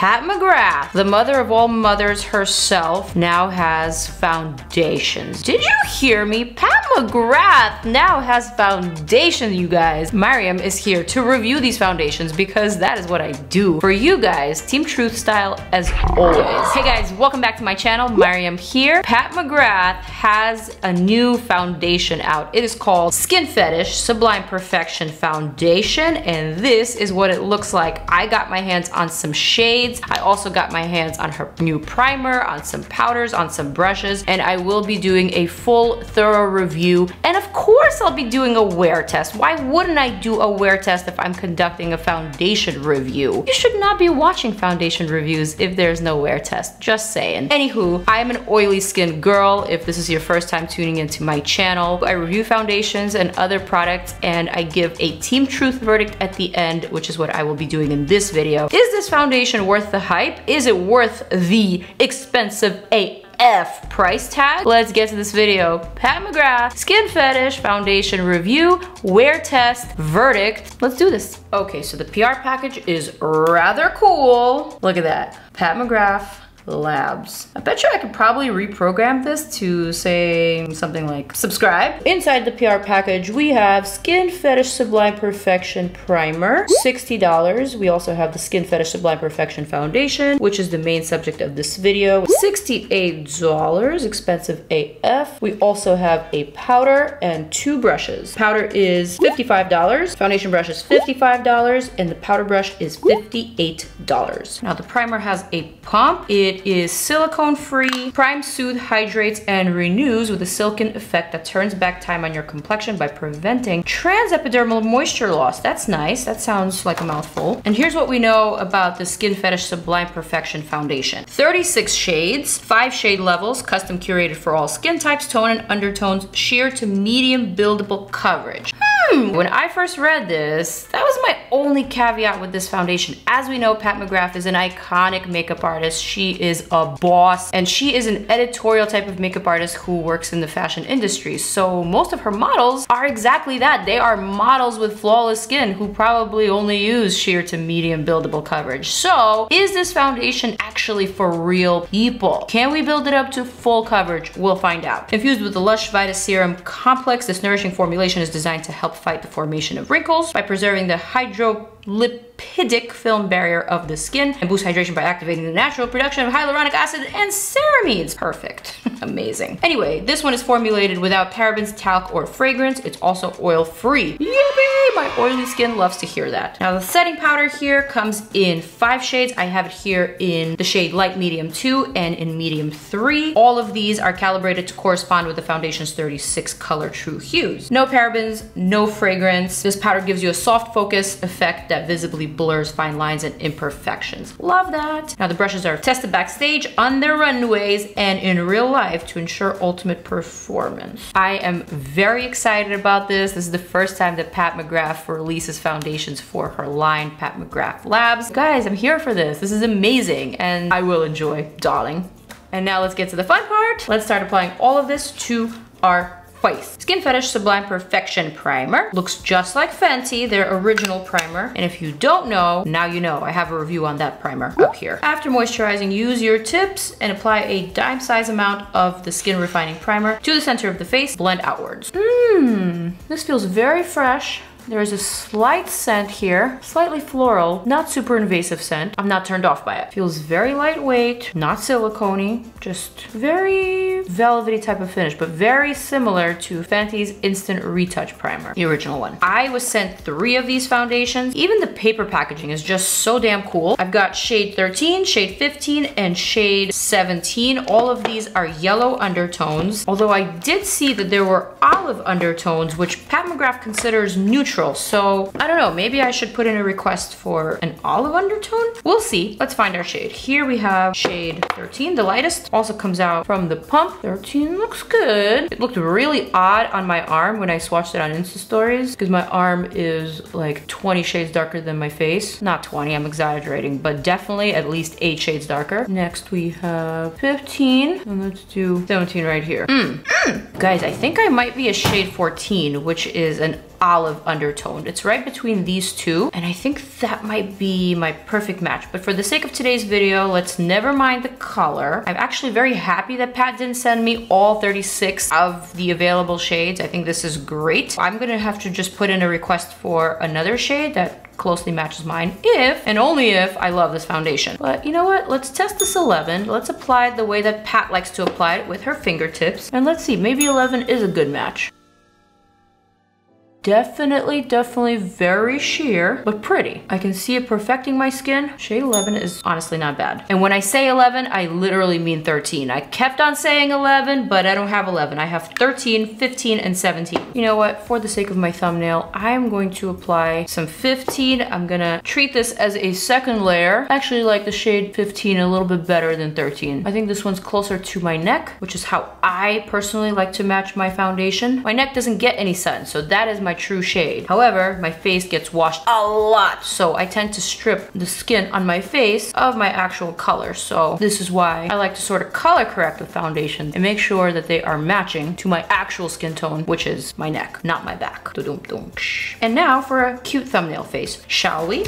Pat McGrath, the mother of all mothers herself, now has foundations. Did you hear me? Pat McGrath now has foundations, you guys. Maryam is here to review these foundations because that is what I do for you guys. Team Truth style as always. Hey guys, welcome back to my channel. Maryam here. Pat McGrath has a new foundation out. It is called Skin Fetish Sublime Perfection Foundation, and this is what it looks like. I got my hands on some shades. I also got my hands on her new primer, on some powders, on some brushes, and I will be doing a full thorough review. And of course I'll be doing a wear test. Why wouldn't I do a wear test if I'm conducting a foundation review? You should not be watching foundation reviews if there's no wear test, just saying. Anywho, I'm an oily skin girl. If this is your first time tuning into my channel, I review foundations and other products, and I give a Team Truth verdict at the end, which is what I will be doing in this video. Is this foundation worth the hype? Is it worth the expensive AF price tag? Let's get to this video. Pat McGrath Skin Fetish Foundation Review, Wear Test, Verdict. Let's do this. Okay, so the PR package is rather cool. Look at that. Pat McGrath Labs. I bet you I could probably reprogram this to say something like subscribe. Inside the PR package, we have Skin Fetish Sublime Perfection Primer, $60. We also have the Skin Fetish Sublime Perfection Foundation, which is the main subject of this video, $68, expensive AF. We also have a powder and 2 brushes. Powder is $55, foundation brush is $55, and the powder brush is $58. Now the primer has a pump. It is silicone free, primes, soothes, hydrates, and renews with a silken effect that turns back time on your complexion by preventing transepidermal moisture loss. That's nice. That sounds like a mouthful. And here's what we know about the Skin Fetish Sublime Perfection Foundation. 36 shades, 5 shade levels, custom curated for all skin types, tone and undertones, sheer to medium buildable coverage. When I first read this, that was my only caveat with this foundation. As we know, Pat McGrath is an iconic makeup artist. She is a boss, and she is an editorial type of makeup artist who works in the fashion industry. So most of her models are exactly that. They are models with flawless skin who probably only use sheer to medium buildable coverage. So is this foundation actually for real people? Can we build it up to full coverage? We'll find out. Infused with the Lush Vita Serum Complex, this nourishing formulation is designed to help fight the formation of wrinkles by preserving the hydrolipidic film barrier of the skin and boost hydration by activating the natural production of hyaluronic acid and ceramides. Perfect. Amazing. Anyway, this one is formulated without parabens, talc, or fragrance. It's also oil-free. Yippee! My oily skin loves to hear that. Now the setting powder here comes in 5 shades. I have it here in the shade Light Medium 2 and in Medium 3. All of these are calibrated to correspond with the foundation's 36 color true hues. No parabens, no fragrance. This powder gives you a soft focus effect that visibly blurs fine lines and imperfections. Love that. Now the brushes are tested backstage, on their runways, and in real life to ensure ultimate performance. I am very excited about this. This is the first time that Pat McGrath releases foundations for her line, Pat McGrath Labs. Guys, I'm here for this. This is amazing, and I will enjoy, darling. And now let's get to the fun part. Let's start applying all of this to our face. Skin Fetish Sublime Perfection Primer. Looks just like Fenty, their original primer. And if you don't know, now you know. I have a review on that primer up here. After moisturizing, use your tips and apply a dime size amount of the Skin Refining Primer to the center of the face. Blend outwards. This feels very fresh. There is a slight scent here, slightly floral, not super invasive scent. I'm not turned off by it. Feels very lightweight, not silicone-y, just very velvety type of finish, but very similar to Fenty's Instant Retouch Primer, the original one. I was sent 3 of these foundations. Even the paper packaging is just so damn cool. I've got shade 13, shade 15, and shade 17. All of these are yellow undertones, although I did see that there were olive undertones, which Pat McGrath considers neutral. So I don't know, maybe I should put in a request for an olive undertone. We'll see. Let's find our shade. Here we have shade 13, the lightest. Also comes out from the pump. 13 looks good. It looked really odd on my arm when I swatched it on Insta stories because my arm is like 20 shades darker than my face. Not 20, I'm exaggerating, but definitely at least 8 shades darker. Next we have 15, and let's do 17 right here. Guys, I think I might be a shade 14, which is an olive undertone. It's right between these two, and I think that might be my perfect match. But for the sake of today's video, let's never mind the color. I'm actually very happy that Pat didn't send me all 36 of the available shades. I think this is great. I'm gonna have to just put in a request for another shade that closely matches mine if and only if I love this foundation. But you know what? Let's test this 11. Let's apply it the way that Pat likes to apply it, with her fingertips. And let's see, maybe 11 is a good match. Definitely very sheer, but pretty. I can see it perfecting my skin. Shade 11 is honestly not bad. And when I say 11, I literally mean 13. I kept on saying 11, but I don't have 11. I have 13, 15, and 17. You know what? For the sake of my thumbnail, I'm going to apply some 15. I'm gonna treat this as a second layer. I actually like the shade 15 a little bit better than 13. I think this one's closer to my neck, which is how I personally like to match my foundation. My neck doesn't get any sun, so that is my true shade. However, my face gets washed a lot, so I tend to strip the skin on my face of my actual color. So this is why I like to sort of color correct with foundations and make sure that they are matching to my actual skin tone, which is my neck, not my back. And now for a cute thumbnail face, shall we?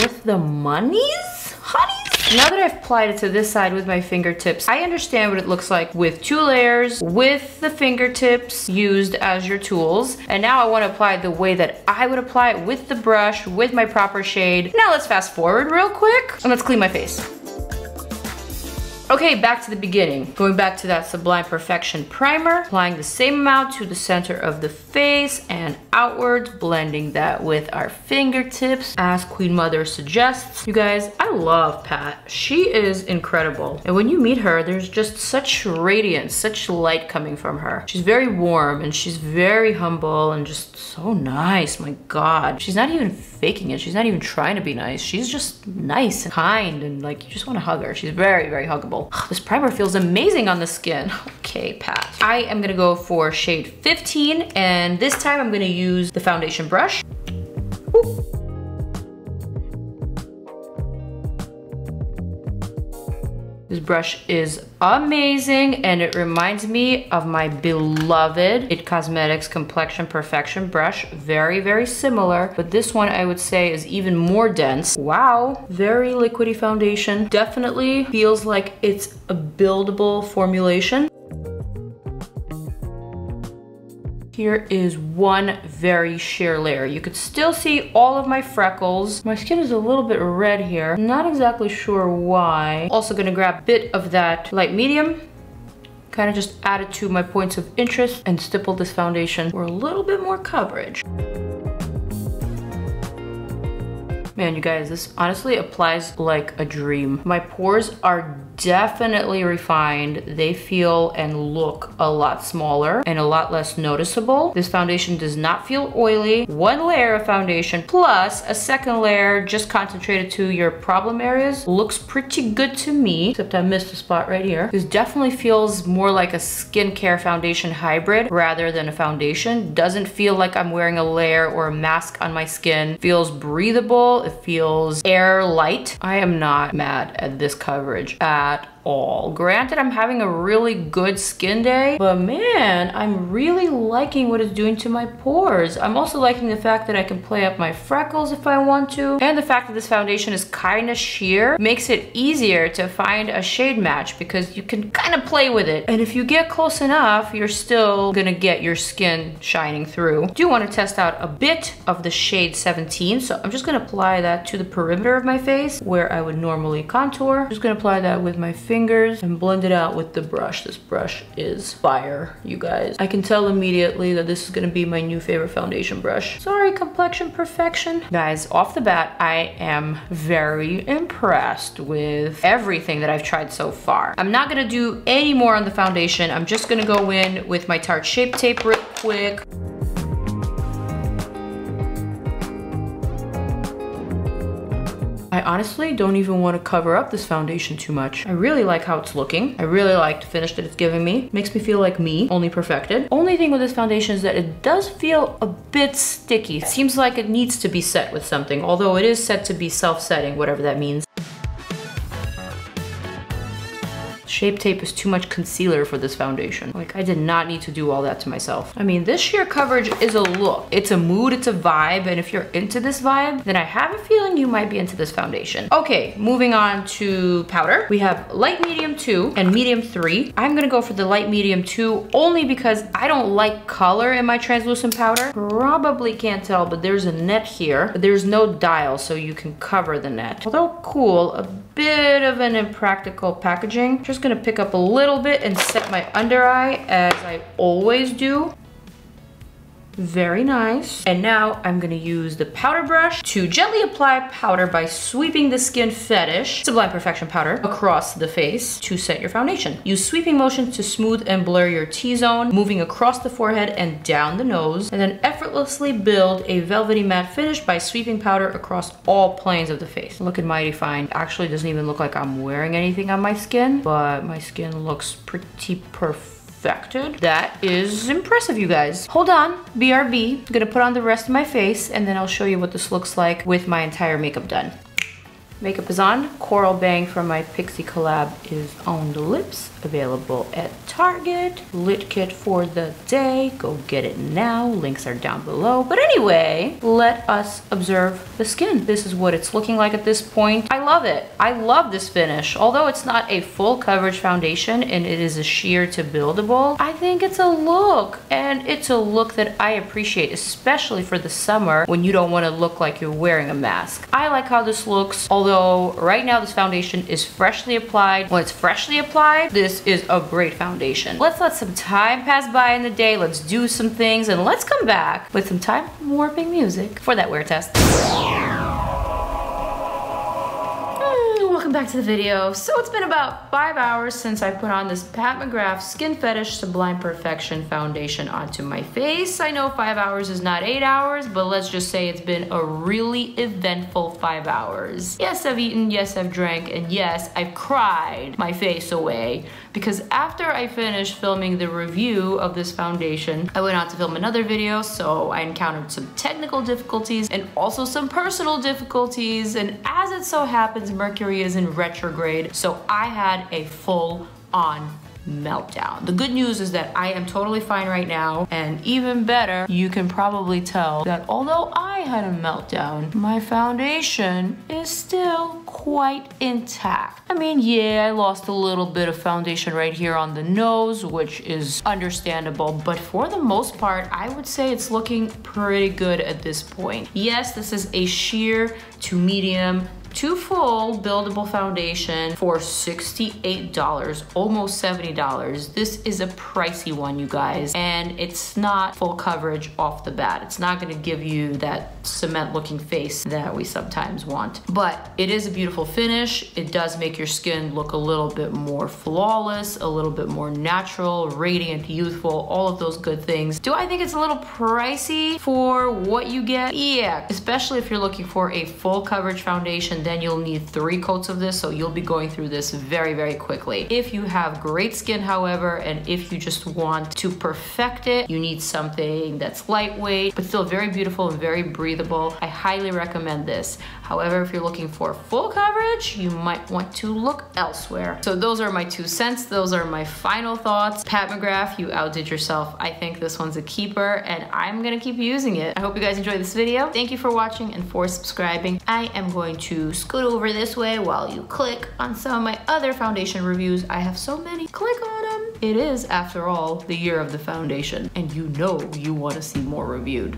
With the monies, honeys? Now that I've applied it to this side with my fingertips, I understand what it looks like with 2 layers, with the fingertips used as your tools. And now I want to apply it the way that I would apply it, with the brush, with my proper shade. Now let's fast forward real quick and let's clean my face. Okay, back to the beginning. Going back to that Sublime Perfection primer, applying the same amount to the center of the face and outwards, blending that with our fingertips as Queen Mother suggests. You guys, I love Pat. She is incredible. And when you meet her, there's just such radiance, such light coming from her. She's very warm and she's very humble and just so nice, my God. She's not even faking it. She's not even trying to be nice. She's just nice and kind and like, you just want to hug her. She's very huggable. This primer feels amazing on the skin. Okay, Pat. I am gonna go for shade 15, and this time I'm gonna use the foundation brush. Ooh. This brush is amazing, and it reminds me of my beloved IT Cosmetics Complexion Perfection brush. Very similar, but this one I would say is even more dense. Wow, very liquidy foundation. Definitely feels like it's a buildable formulation. Here is one very sheer layer. You could still see all of my freckles. My skin is a little bit red here. Not exactly sure why. Also gonna grab a bit of that light medium, kind of just add it to my points of interest and stipple this foundation for a little bit more coverage. Man, you guys, this honestly applies like a dream. My pores are definitely refined. They feel and look a lot smaller and a lot less noticeable. This foundation does not feel oily. One layer of foundation plus a second layer just concentrated to your problem areas looks pretty good to me, except I missed a spot right here. This definitely feels more like a skincare foundation hybrid rather than a foundation. Doesn't feel like I'm wearing a layer or a mask on my skin. Feels breathable. It feels air light. I am not mad at this coverage at all. Granted, I'm having a really good skin day, but man, I'm really liking what it's doing to my pores. I'm also liking the fact that I can play up my freckles if I want to, and the fact that this foundation is kind of sheer makes it easier to find a shade match because you can kind of play with it. And if you get close enough, you're still gonna get your skin shining through. I do want to test out a bit of the shade 17, so I'm just gonna apply that to the perimeter of my face where I would normally contour. I'm just gonna apply that with my fingers and blend it out with the brush. This brush is fire, you guys. I can tell immediately that this is gonna be my new favorite foundation brush. Sorry, Complexion Perfection. Guys, off the bat, I am very impressed with everything that I've tried so far. I'm not gonna do any more on the foundation. I'm just gonna go in with my Tarte Shape Tape real quick. I honestly don't even want to cover up this foundation too much. I really like how it's looking. I really like the finish that it's giving me. Makes me feel like me, only perfected. Only thing with this foundation is that it does feel a bit sticky. It seems like it needs to be set with something, although it is set to be self-setting, whatever that means. Shape Tape is too much concealer for this foundation. Like, I did not need to do all that to myself. I mean, this sheer coverage is a look. It's a mood, it's a vibe, and if you're into this vibe, then I have a feeling you might be into this foundation. Okay, moving on to powder. We have light medium 2 and medium 3. I'm gonna go for the light medium 2 only because I don't like color in my translucent powder. Probably can't tell, but there's a net here, but there's no dial, so you can cover the net. Although cool, a bit of an impractical packaging. Just gonna pick up a little bit and set my under eye as I always do. Very nice. And now I'm gonna use the powder brush to gently apply powder by sweeping the Skin Fetish Sublime Perfection powder across the face to set your foundation. Use sweeping motions to smooth and blur your T-zone, moving across the forehead and down the nose, and then effortlessly build a velvety matte finish by sweeping powder across all planes of the face. Looking mighty fine. Actually, doesn't even look like I'm wearing anything on my skin, but my skin looks pretty perfected. That is impressive, you guys. Hold on, BRB. I'm gonna put on the rest of my face and then I'll show you what this looks like with my entire makeup done. Makeup is on. Coral Bang from my PIXI collab is on the lips. Available at Target. Lit kit for the day. Go get it now. Links are down below. But anyway, let us observe the skin. This is what it's looking like at this point. I love it. I love this finish. Although it's not a full coverage foundation and it is a sheer to buildable, I think it's a look. And it's a look that I appreciate, especially for the summer when you don't want to look like you're wearing a mask. I like how this looks. Although right now this foundation is freshly applied. When it's freshly applied, this is a great foundation. Let's let some time pass by in the day. Let's do some things and let's come back with some time warping music for that wear test. Welcome back to the video. So it's been about 5 hours since I put on this Pat McGrath Skin Fetish Sublime Perfection foundation onto my face. I know 5 hours is not 8 hours, but let's just say it's been a really eventful 5 hours. Yes, I've eaten, yes, I've drank, and yes, I've cried my face away because after I finished filming the review of this foundation, I went on to film another video, so I encountered some technical difficulties and also some personal difficulties, and as it so happens, Mercury is in retrograde, so I had a full-on meltdown. The good news is that I am totally fine right now, and even better, you can probably tell that although I had a meltdown, my foundation is still quite intact. I mean, yeah, I lost a little bit of foundation right here on the nose, which is understandable, but for the most part, I would say it's looking pretty good at this point. Yes, this is a sheer to medium to full buildable foundation for $68, almost $70. This is a pricey one, you guys, and it's not full coverage off the bat. It's not gonna give you that cement looking face that we sometimes want, but it is a beautiful finish. It does make your skin look a little bit more flawless, a little bit more natural, radiant, youthful, all of those good things. Do I think it's a little pricey for what you get? Yeah, especially if you're looking for a full coverage foundation, then you'll need 3 coats of this, so you'll be going through this very, very quickly. If you have great skin, however, and if you just want to perfect it, you need something that's lightweight, but still very beautiful and very breathable. I highly recommend this. However, if you're looking for full coverage, you might want to look elsewhere. So those are my 2 cents. Those are my final thoughts. Pat McGrath, you outdid yourself. I think this one's a keeper, and I'm gonna keep using it. I hope you guys enjoyed this video. Thank you for watching and for subscribing. I am going to scoot over this way while you click on some of my other foundation reviews. I have so many. Click on them. It is, after all, the year of the foundation, and you know you want to see more reviewed.